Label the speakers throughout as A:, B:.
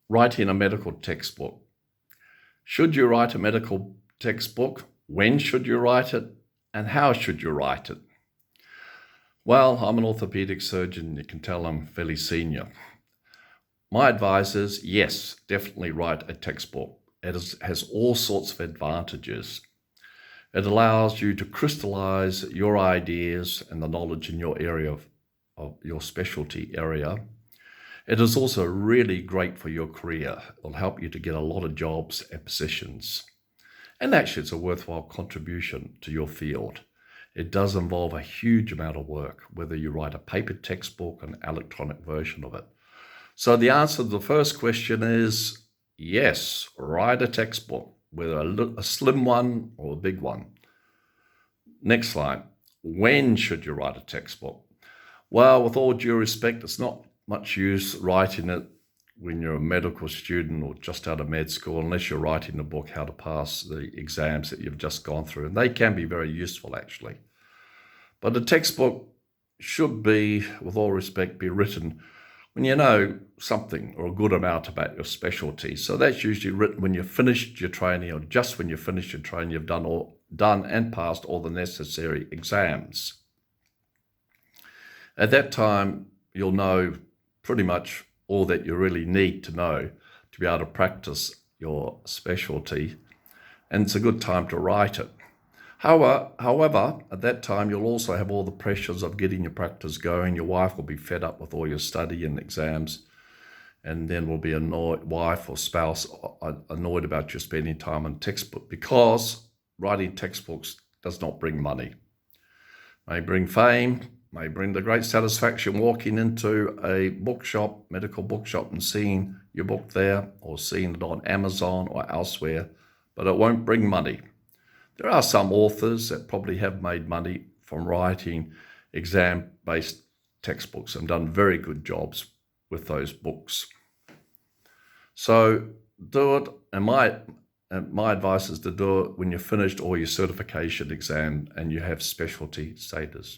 A: Writing a medical textbook. Should you write a medical textbook? When should you write it? And how should you write it? Well, I'm an orthopedic surgeon. You can tell I'm fairly senior. My advice is, yes, definitely write a textbook. It has all sorts of advantages. It allows you to crystallize your ideas and the knowledge in your area of your specialty area. It is also really great for your career. It'll help you to get a lot of jobs and positions. And actually, it's a worthwhile contribution to your field. It does involve a huge amount of work, whether you write a paper textbook or an electronic version of it. So the answer to the first question is yes, write a textbook, whether a slim one or a big one. Next slide. When should you write a textbook? Well, with all due respect, it's not much use writing it when you're a medical student or just out of med school, unless you're writing a book how to pass the exams that you've just gone through. And they can be very useful, actually. But a textbook should be, with all respect, be written when you know something or a good amount about your specialty. So that's usually written when you've finished your training, or just when you've finished your training, you've done and passed all the necessary exams. At that time, you'll know pretty much all that you really need to know to be able to practice your specialty, and it's a good time to write it. However, at that time, you'll also have all the pressures of getting your practice going. Your wife will be fed up with all your study and exams, and then will be annoyed, wife or spouse annoyed about you spending time on textbook, because writing textbooks does not bring money. It may bring fame, may bring the great satisfaction walking into a bookshop, medical bookshop, and seeing your book there, or seeing it on Amazon or elsewhere, but it won't bring money. There are some authors that probably have made money from writing exam-based textbooks and done very good jobs with those books. So do it, and my advice is to do it when you've finished all your certification exam and you have specialty status.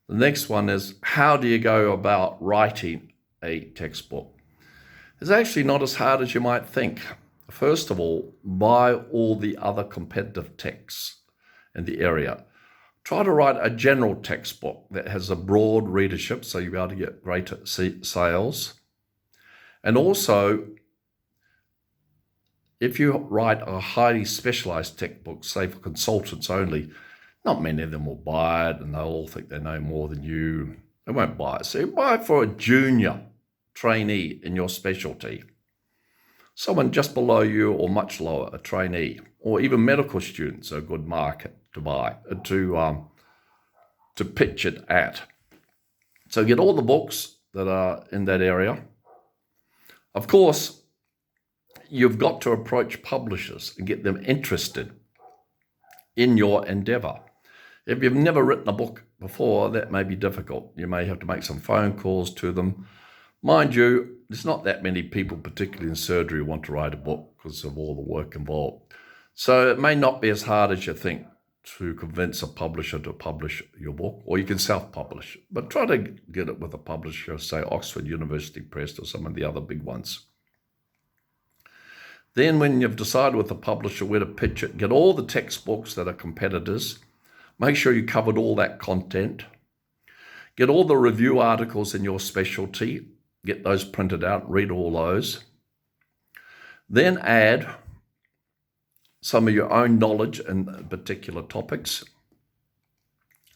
A: The next one is, how do you go about writing a textbook? It's actually not as hard as you might think. First of all, buy all the other competitive texts in the area. Try to write a general textbook that has a broad readership, so you'll be able to get greater sales. And also, if you write a highly specialized textbook, say for consultants only, not many of them will buy it, and they'll all think they know more than you. They won't buy it. So you buy it for a junior trainee in your specialty. Someone just below you or much lower, a trainee, or even medical students are a good market to buy, to pitch it at. So get all the books that are in that area. Of course, you've got to approach publishers and get them interested in your endeavor. If you've never written a book before, that may be difficult. You may have to make some phone calls to them. Mind you, there's not that many people, particularly in surgery, who want to write a book because of all the work involved. So it may not be as hard as you think to convince a publisher to publish your book, or you can self-publish. But try to get it with a publisher, say Oxford University Press or some of the other big ones. Then when you've decided with the publisher where to pitch it, get all the textbooks that are competitors. Make sure you covered all that content. Get all the review articles in your specialty. Get those printed out, read all those. Then add some of your own knowledge in particular topics.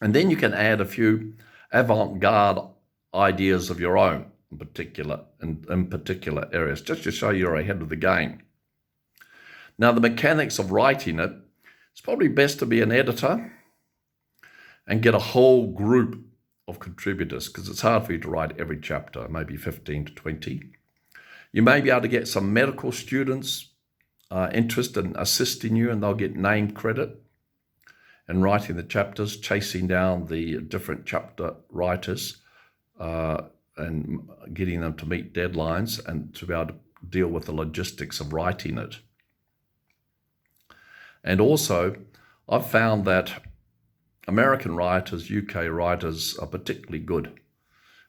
A: And then you can add a few avant-garde ideas of your own in particular areas, just to show you're ahead of the game. Now, the mechanics of writing it, it's probably best to be an editor and get a whole group of contributors, because it's hard for you to write every chapter, maybe 15 to 20. You may be able to get some medical students interested in assisting you, and they'll get name credit in writing the chapters, chasing down the different chapter writers and getting them to meet deadlines and to be able to deal with the logistics of writing it. And also, I've found that American writers, UK writers are particularly good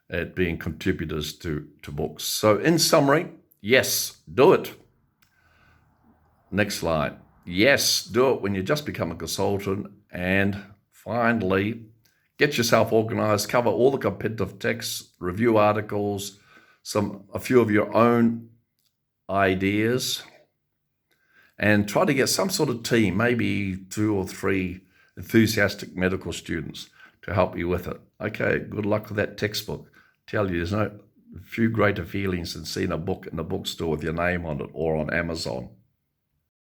A: at being contributors to books. So in summary, Yes, do it. Next slide. Yes, do it when you just become a consultant. And finally, get yourself organized, cover all the competitive texts, review articles, a few of your own ideas, and try to get some sort of team, maybe 2 or 3 enthusiastic medical students to help you with it. Okay, good luck with that textbook. Tell you, there's no few greater feelings than seeing a book in the bookstore with your name on it or on Amazon.